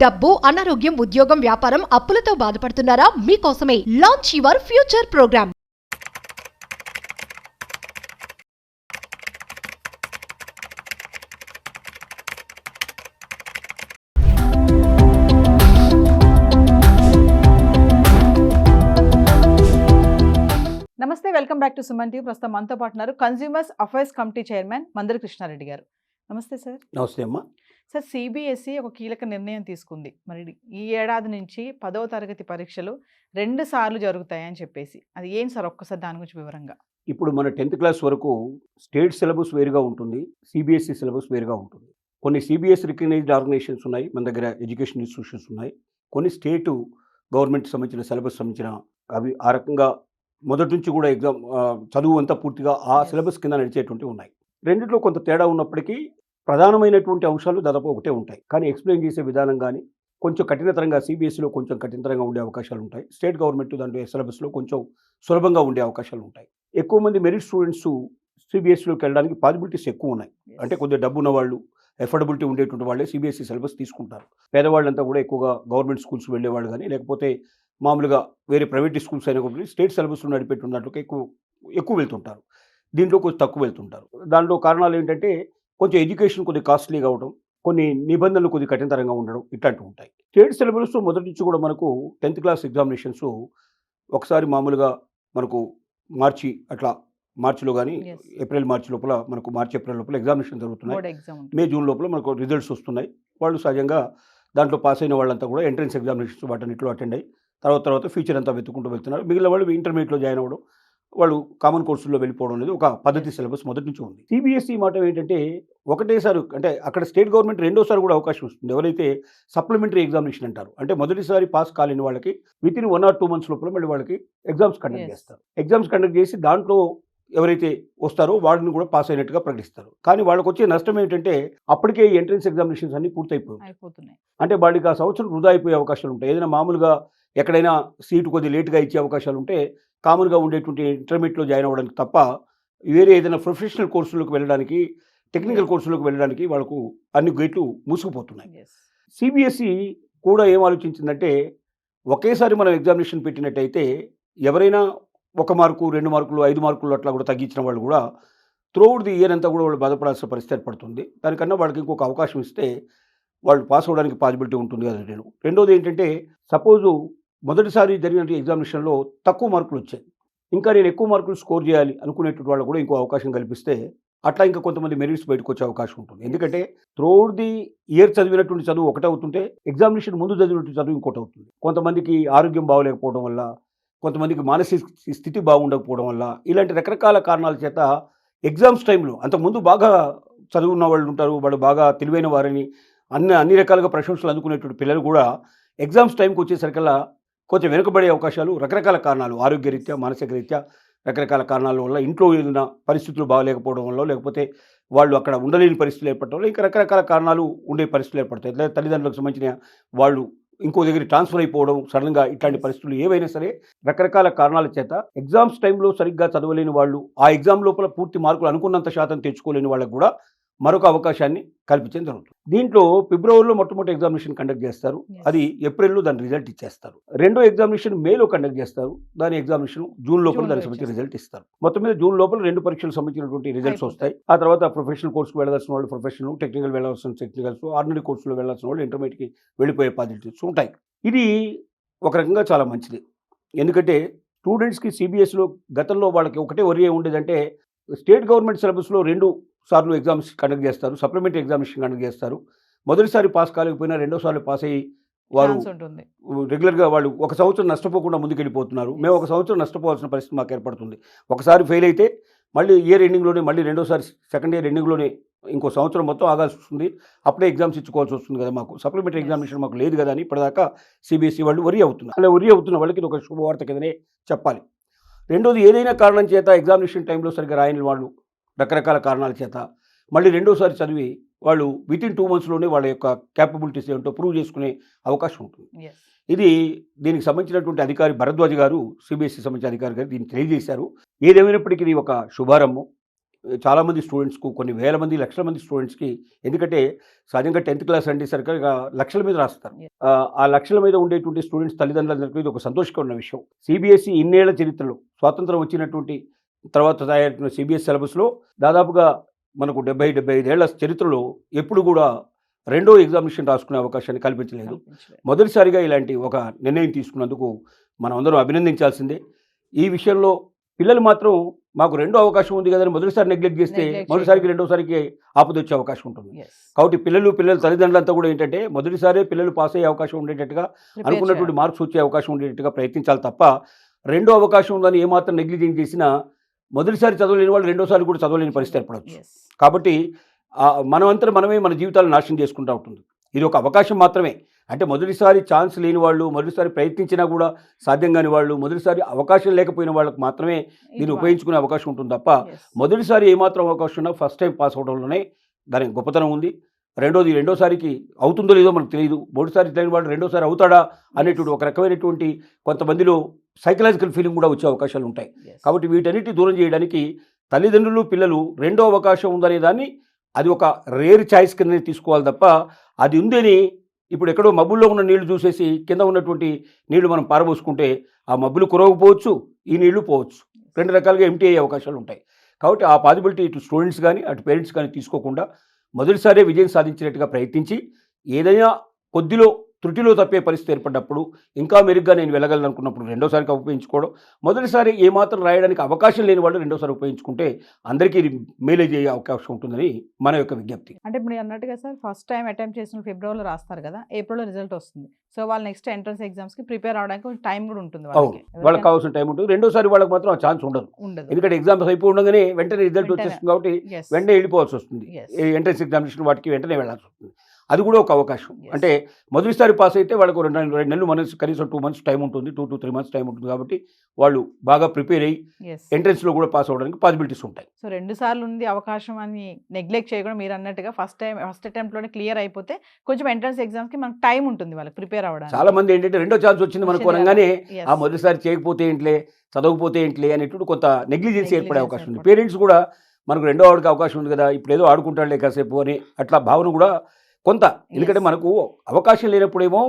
డబ్బు, అనారోగ్యం, ఉద్యోగం, వ్యాపారం, అప్పులతో బాధపడుతున్నారా? మీకోసమే లాంచ్ యువర్ ఫ్యూచర్ ప్రోగ్రామ్. నమస్తే, welcome back to Suman TV. ప్రస్తుతం మనతో పాటు ఉన్నారు consumers affairs committee chairman Mandari Krishna Reddy గారు. నమస్తే సార్. నమస్తే అమ్మా. సార్, సిబిఎస్ఈ ఒక కీలక నిర్ణయం తీసుకుంది. మరి ఈ ఏడాది నుంచి 10వ తరగతి పరీక్షలు 2 సార్లు జరుగుతాయని చెప్పేసి, అది ఏం సార్? ఒక్కసారి దాని గురించి వివరంగా. ఇప్పుడు మన 10th క్లాస్ వరకు స్టేట్ సిలబస్ వేరుగా ఉంటుంది, సిబిఎస్ఈ సిలబస్ వేరుగా ఉంటుంది. కొన్ని సిబిఎస్ రికగ్నైజ్డ్ ఆర్గనైజేషన్స్ ఉన్నాయి, మన దగ్గర ఎడ్యుకేషన్ ఇన్స్టిట్యూషన్స్ ఉన్నాయి. కొన్ని స్టేటు గవర్నమెంట్ సంబంధించిన సిలబస్ సంబంధించిన అవి ఆ రకంగా మొదటి నుంచి కూడా ఎగ్జామ్ చదువు అంతా పూర్తిగా ఆ సిలబస్ కింద నడిచేటువంటివి ఉన్నాయి. రెండిట్లో కొంత తేడా ఉన్నప్పటికీ ప్రధానమైనటువంటి అంశాలు దాదాపు ఒకటే ఉంటాయి. కానీ ఎక్స్ప్లెయిన్ చేసే విధానం కానీ కొంచెం కఠినతరంగా సిబిఎస్ఈలో కొంచెం కఠినతరంగా ఉండే అవకాశాలు ఉంటాయి. స్టేట్ గవర్నమెంట్ దాంట్లో సిలబస్లో కొంచెం సులభంగా ఉండే అవకాశాలు ఉంటాయి. ఎక్కువ మంది మెరిట్ స్టూడెంట్స్ సిబిఎస్ఈలోకి వెళ్ళడానికి పాసిబిలిటీస్ ఎక్కువ ఉన్నాయి. అంటే కొద్దిగా డబ్బు ఉన్న వాళ్ళు, ఎఫర్డబిలిటీ ఉండేటువంటి వాళ్ళే సిబిఎస్ఈ సిలబస్ తీసుకుంటారు. పేదవాళ్ళంతా కూడా ఎక్కువగా గవర్నమెంట్ స్కూల్స్ వెళ్ళేవాళ్ళు కానీ, లేకపోతే మామూలుగా వేరే ప్రైవేట్ స్కూల్స్ అయినా కూడా స్టేట్ సిలబస్లో నడిపెట్టున్నట్లుగా ఎక్కువ వెళ్తుంటారు. దీంట్లో కొంచెం తక్కువ వెళ్తుంటారు. దాంట్లో కారణాలు ఏంటంటే కొంచెం ఎడ్యుకేషన్ కొద్దిగా కాస్ట్లీగా అవడం, కొన్ని నిబంధనలు కొద్దిగా కఠినతరంగా ఉండడం, ఇట్లాంటివి ఉంటాయి. స్టేట్ సిలబస్ మొదటి నుంచి కూడా మనకు 10th క్లాస్ ఎగ్జామినేషన్స్ ఒకసారి మామూలుగా మనకు మార్చిలో కానీ ఏప్రిల్ మార్చి లోపల మనకు ఏప్రిల్ లోపల ఎగ్జామినేషన్ జరుగుతున్నాయి. మే జూన్ లోపల మనకు రిజల్ట్స్ వస్తున్నాయి. వాళ్ళు సహజంగా దాంట్లో పాస్ అయిన వాళ్ళంతా కూడా ఎంట్రన్స్ ఎగ్జామినేషన్స్ వాటన్నిటిలో అటెండ్ అయ్యి తర్వాత ఫ్యూచర్ అంతా వెతుక్కుంటూ వెళ్తున్నారు. మిగిలిన వాళ్ళు ఇంటర్మీడియట్లో జాయిన్ అవ్వడం, వాళ్ళు కామన్ కోర్సుల్లో వెళ్ళిపోవడం అనేది ఒక పద్ధతి సిలబస్ మొదటి నుంచి ఉంది. సిబిఎస్ఈ మాట ఏంటంటే ఒకటేసారి, అంటే అక్కడ స్టేట్ గవర్నమెంట్ రెండోసారి కూడా అవకాశం వస్తుంది. ఎవరైతే సప్లిమెంటరీ ఎగ్జామినేషన్ అంటారు, అంటే మొదటిసారి పాస్ కాలేని వాళ్ళకి వితిన్ 1 or 2 months లోపల మళ్ళీ వాళ్ళకి ఎగ్జామ్స్ కండక్ట్ చేస్తారు. ఎగ్జామ్స్ కండక్ట్ చేసి దాంట్లో ఎవరైతే వస్తారో వాళ్ళని కూడా పాస్ అయినట్టుగా ప్రకటిస్తారు. కానీ వాళ్ళకి వచ్చే నష్టం ఏంటంటే అప్పటికే ఎంట్రన్స్ ఎగ్జామినేషన్స్ అన్ని పూర్తయిపోతున్నాయి. అంటే వాళ్ళకి ఆ సంవత్సరం వృధా అయిపోయే అవకాశాలు ఉంటాయి. ఏదైనా మామూలుగా ఎక్కడైనా సీటు కొద్దిగా లేట్గా ఇచ్చే అవకాశాలు ఉంటే కామన్గా ఉండేటువంటి ఇంటర్మీడియట్లో జాయిన్ అవ్వడానికి తప్ప వేరే ఏదైనా ప్రొఫెషనల్ కోర్సులకు వెళ్ళడానికి, టెక్నికల్ కోర్సులకు వెళ్ళడానికి వాళ్ళకు అన్ని గేట్లు మూసుకుపోతున్నాయి. సిబిఎస్ఈ కూడా ఏం ఆలోచించిందంటే ఒకేసారి మనం ఎగ్జామినేషన్ పెట్టినట్టయితే ఎవరైనా 1 మార్కు, 2 మార్కులు, 5 మార్కులు అట్లా కూడా తగ్గించిన వాళ్ళు కూడా త్రూఅవుట్ ది ఇయర్ అంతా కూడా వాళ్ళు బాధపడాల్సిన పరిస్థితి ఏర్పడుతుంది. దానికన్నా వాళ్ళకి ఇంకొక అవకాశం ఇస్తే వాళ్ళు పాస్ అవ్వడానికి పాసిబిలిటీ ఉంటుంది కదా. రెండోది ఏంటంటే సపోజు మొదటిసారి జరిగిన ఎగ్జామినేషన్లో తక్కువ మార్కులు వచ్చాయి, ఇంకా నేను ఎక్కువ మార్కులు స్కోర్ చేయాలి అనుకునేటువంటి వాళ్ళు కూడా ఇంకో అవకాశం కల్పిస్తే అట్లా ఇంకా కొంతమంది మెరిట్స్ బయటకు వచ్చే అవకాశం ఉంటుంది. ఎందుకంటే త్రూఅవుట్ ది ఇయర్ చదివినటువంటి చదువు ఒకటి అవుతుంటే ఎగ్జామినేషన్ ముందు చదివినటువంటి చదువు ఇంకోటి అవుతుంది. కొంతమందికి ఆరోగ్యం బాగోలేకపోవడం వల్ల, కొంతమందికి మానసిక స్థితి బాగుండకపోవడం వల్ల, ఇలాంటి రకరకాల కారణాల చేత ఎగ్జామ్స్ టైంలో అంతకుముందు బాగా చదువున్న వాళ్ళు ఉంటారు, వాళ్ళు బాగా తెలివైన వారిని అన్ని రకాలుగా ప్రశంసలు అందుకునేటువంటి పిల్లలు కూడా ఎగ్జామ్స్ టైంకి వచ్చేసరికల్లా కొంచెం వెనుకబడే అవకాశాలు రకరకాల కారణాలు, ఆరోగ్యరీత్యా, మానసిక రీత్యా రకరకాల కారణాల వల్ల, ఇంట్లో ఏదైనా పరిస్థితులు బాగలేకపోవడం వల్ల, లేకపోతే వాళ్ళు అక్కడ ఉండలేని పరిస్థితులు ఏర్పడటం వల్ల, ఇంకా రకరకాల కారణాలు ఉండే పరిస్థితులు ఏర్పడతాయి. లేదా తల్లిదండ్రులకు సంబంధించిన వాళ్ళు ఇంకో దగ్గర ట్రాన్స్ఫర్ అయిపోవడం, సడన్గా ఇట్లాంటి పరిస్థితులు ఏవైనా సరే రకరకాల కారణాల చేత ఎగ్జామ్స్ టైంలో సరిగ్గా చదవలేని వాళ్ళు, ఆ ఎగ్జామ్ లోపల పూర్తి మార్కులు అనుకున్నంత శాతం తెచ్చుకోలేని వాళ్ళకు కూడా మరొక అవకాశాన్ని కల్పించడం జరుగుతుంది. దీంట్లో ఫిబ్రవరిలో మొట్టమొదటి ఎగ్జామినేషన్ కండక్ట్ చేస్తారు, అది ఏప్రిల్లో దాని రిజల్ట్ ఇచ్చేస్తారు. రెండో ఎగ్జామినేషన్ మేలో కండక్ట్ చేస్తారు, దాని ఎగ్జామినేషన్ జూన్ లోపల దానికి సంబంధించిన రిజల్ట్ ఇస్తారు. మొత్తం మీద జూన్ లోపల 2 పరీక్షలకు సంబంధించినటువంటి రిజల్ట్స్ వస్తాయి. ఆ తర్వాత ప్రొఫెషనల్ కోర్సుకు వెళ్ళాల్సిన వాళ్ళు ప్రొఫెషనల్, టెక్నికల్ వెళ్ళాల్సిన టెక్నికల్స్, ఆర్డినరీ కోర్సులో వెళ్ళాల్సిన వాళ్ళు ఇంటర్మీడియట్కి వెళ్ళిపోయే పాసిబిలిటీస్ ఉంటాయి. ఇది ఒక రకంగా చాలా మంచిది. ఎందుకంటే స్టూడెంట్స్కి సిబిఎస్ఈలో గతంలో వాళ్ళకి ఒకటే వరి ఉండేదంటే స్టేట్ గవర్నమెంట్ సిలబస్లో 2 సార్లు ఎగ్జామ్స్ కండక్ట్ చేస్తారు, సప్లిమెంటరీ ఎగ్జామినేషన్ కండక్ట్ చేస్తారు. మొదటిసారి పాస్ కాలేకపోయినా రెండోసారి పాస్ అయ్యి వారు రెగ్యులర్గా వాళ్ళు 1 సంవత్సరం నష్టపోకుండా ముందుకెళ్ళిపోతున్నారు. మేము 1 సంవత్సరం నష్టపోవాల్సిన పరిస్థితి మాకు ఏర్పడుతుంది. ఒకసారి ఫెయిల్ అయితే మళ్ళీ ఇయర్ ఎండింగ్లోనే, మళ్ళీ రెండోసారి సెకండ్ ఇయర్ ఎండింగ్లోనే ఇంకో సంవత్సరం మొత్తం ఆగాల్సి వస్తుంది. అప్పుడే ఎగ్జామ్స్ ఇచ్చుకోవాల్సి వస్తుంది కదా, మాకు సప్లిమెంటరీ ఎగ్జామినేషన్ మాకు లేదు కదా అని ఇప్పటిదాకా సిబిఎస్ఈ వాళ్ళు వరి అవుతున్నారు. అలా వరి అవుతున్న వాళ్ళకి ఇది ఒక శుభవార్త కిందనే చెప్పాలి. రెండోది, ఏదైనా కారణం చేత ఎగ్జామినేషన్ టైంలో సరిగ్గా రాయని వాళ్ళు రకరకాల కారణాల చేత మళ్ళీ రెండోసారి చదివి వాళ్ళు వితిన్ 2 monthsలోనే వాళ్ళ యొక్క క్యాపబిలిటీస్ ఏంటో ప్రూవ్ చేసుకునే అవకాశం ఉంటుంది. ఇది దీనికి సంబంధించినటువంటి అధికారి భరద్వాజ్ గారు, సిబిఎస్ఈ సంబంధించిన అధికారి గారు దీన్ని తెలియజేశారు. ఏదేమైనప్పటికీ ఇది ఒక శుభారంభం. చాలామంది స్టూడెంట్స్కు, కొన్ని వేల మంది, లక్షల మంది స్టూడెంట్స్కి, ఎందుకంటే సహజంగా 10th క్లాస్ అంటే సరిగ్గా లక్షల మీద రాస్తారు. ఆ లక్షల మీద ఉండేటువంటి స్టూడెంట్స్ తల్లిదండ్రులందరికీ ఇది ఒక సంతోషకరమైన విషయం. సిబిఎస్ఈ ఇన్నేళ్ల చరిత్రలో, స్వాతంత్రం వచ్చినటువంటి తర్వాత తయారైన సిబిఎస్ సిలబస్లో దాదాపుగా మనకు 70-75 ఏళ్ల చరిత్రలో ఎప్పుడు కూడా రెండో ఎగ్జామినేషన్ రాసుకునే అవకాశాన్ని కల్పించలేదు. మొదటిసారిగా ఇలాంటి ఒక నిర్ణయం తీసుకున్నందుకు మనం అందరం అభినందించాల్సిందే. ఈ విషయంలో పిల్లలు మాత్రం మాకు రెండో అవకాశం ఉంది కదని మొదటిసారి నెగ్లెక్ట్ చేస్తే మొదటిసారికి రెండోసారికి ఆపదొచ్చే అవకాశం ఉంటుంది. కాబట్టి పిల్లల తల్లిదండ్రులంతా కూడా ఏంటంటే మొదటిసారి పిల్లలు పాస్ అయ్యే అవకాశం ఉండేటట్టుగా, అనుకున్నటువంటి మార్క్స్ వచ్చే అవకాశం ఉండేటట్టుగా ప్రయత్నించాలి తప్ప రెండో అవకాశం ఉందని ఏమాత్రం నెగ్లిజెన్స్ చేసినా మొదటిసారి చదవలేని వాళ్ళు రెండోసారి కూడా చదవలేని పరిస్థితి ఏర్పడవచ్చు. కాబట్టి మనమంతా మనమే మన జీవితాలను నాశనం చేసుకుంటూ ఉంటుంది. ఇది ఒక అవకాశం మాత్రమే. అంటే మొదటిసారి ఛాన్స్ లేని వాళ్ళు, మొదటిసారి ప్రయత్నించినా కూడా సాధ్యం కాని వాళ్ళు, మొదటిసారి అవకాశం లేకపోయిన వాళ్ళకి మాత్రమే దీన్ని ఉపయోగించుకునే అవకాశం ఉంటుంది తప్ప మొదటిసారి ఏమాత్రం అవకాశం ఉన్నా ఫస్ట్ టైం పాస్ అవడంలోనే దాని గొప్పతనం ఉంది. రెండోసారికి అవుతుందో లేదో మనకు తెలియదు. మొదటిసారి తెలియని వాడు రెండోసారి అవుతాడా అనేటువంటి ఒక రకమైనటువంటి కొంతమందిలో సైకలాజికల్ ఫీలింగ్ కూడా వచ్చే అవకాశాలు ఉంటాయి. కాబట్టి వీటన్నిటి దూరం చేయడానికి తల్లిదండ్రులు, పిల్లలు రెండో అవకాశం ఉందనే దాన్ని అది ఒక రేర్ ఛాయిస్ కింద తీసుకోవాలి తప్ప అది ఉందని ఇప్పుడు ఎక్కడో మబ్బుల్లో ఉన్న నీళ్లు చూసేసి కింద ఉన్నటువంటి నీళ్లు మనం పారబోసుకుంటే ఆ మబ్బులు కురవకపోవచ్చు, ఈ నీళ్లు పోవచ్చు. రెండు రకాలుగా ఎంటీ అయ్యే అవకాశాలు ఉంటాయి. కాబట్టి ఆ పాసిబిలిటీ ఇటు స్టూడెంట్స్ కానీ అటు పేరెంట్స్ కానీ తీసుకోకుండా మొదటిసారే విజయం సాధించినట్టుగా ప్రయత్నించి ఏదైనా కొద్దిలో త్రుటిలో తప్పే పరిస్థితి ఏర్పడినప్పుడు ఇంకా మెరుగ్గా నేను వెళ్ళగలను అనుకున్నప్పుడు రెండోసారికి ఉపయోగించుకోవడం, మొదటిసారి ఏమాత్రం రాయడానికి అవకాశం లేని వాళ్ళు రెండోసారి ఉపయోగించుకుంటే అందరికీ మేలేజ్ అయ్యే అవకాశం ఉంటుందని మన యొక్క విజ్ఞప్తి. అంటే ఇప్పుడు అన్నట్టుగా సార్ ఫస్ట్ టైం అటెంప్ట్ చేసిన ఫిబ్రవరిలో రాస్తారు కదా, ఏప్రిల్లో రిజల్ట్ వస్తుంది. సో వాళ్ళు నెక్స్ట్ ఎంట్రన్స్ ఎగ్జామ్స్కి ప్రిపేర్ అవడానికి టైం కూడా ఉంటుంది. వాళ్ళకి కావాల్సిన టైం ఉంటుంది. రెండోసారి వాళ్ళకి మాత్రం ఆ ఛాన్స్ ఉండదు. ఎందుకంటే ఎగ్జామ్స్ అయిపోయి ఉండగానే వెంటనే రిజల్ట్ వచ్చేస్తుంది కాబట్టి వెంటనే వెళ్ళిపోవాల్సి వస్తుంది. ఎంట్రన్స్ ఎగ్జామినేషన్ వాటికి వెంటనే వెళ్ళాల్సి వస్తుంది. అది కూడా ఒక అవకాశం. అంటే మొదటిసారి పాస్ అయితే వాళ్ళకు 2 నెలలు కనీసం 2 months టైం ఉంటుంది, 2 to 3 months టైం ఉంటుంది. కాబట్టి వాళ్ళు బాగా ప్రిపేర్ అయ్యి ఎంట్రన్స్లో కూడా పాస్ అవ్వడానికి పాసిబిలిటీస్ ఉంటాయి. సో 2 సార్లు ఉంది అవకాశం అని నెగ్లెక్ట్ చేయకుండా మీరు అన్నట్టుగా ఫస్ట్ అటెంప్ట్లోనే క్లియర్ అయిపోతే కొంచెం ఎంట్రన్స్ ఎగ్జామ్స్కి మనకు టైం ఉంటుంది వాళ్ళకి ప్రిపేర్ అవ్వడానికి. చాలా మంది ఏంటంటే రెండో ఛాన్స్ వచ్చింది మనకు అనగానే ఆ మొదటిసారి చేయకపోతే ఏంట్లే, చదవకపోతే ఏంట్లే అనేటువంటి కొంత నెగ్లిజెన్సీ ఏర్పడే అవకాశం ఉంది. పేరెంట్స్ కూడా మనకు రెండో వాడికి అవకాశం ఉంది కదా, ఇప్పుడు ఏదో ఆడుకుంటాడులే కాసేపు అని అట్లా భావన కూడా కొంత. ఎందుకంటే మనకు అవకాశం లేనప్పుడేమో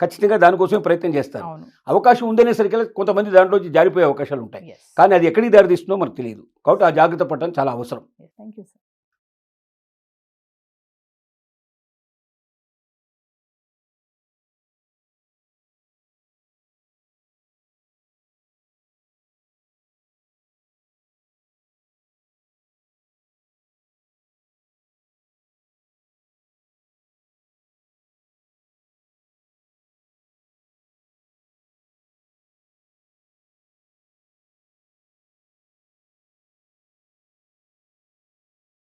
ఖచ్చితంగా దానికోసమే ప్రయత్నం చేస్తారు. అవకాశం ఉందనేసరికి కొంతమంది దాంట్లో జారిపోయే అవకాశాలు ఉంటాయి. కానీ అది ఎక్కడికి దారితీస్తుందో మనకు తెలియదు. కాబట్టి ఆ జాగ్రత్త పడటం చాలా అవసరం. Thank you sir.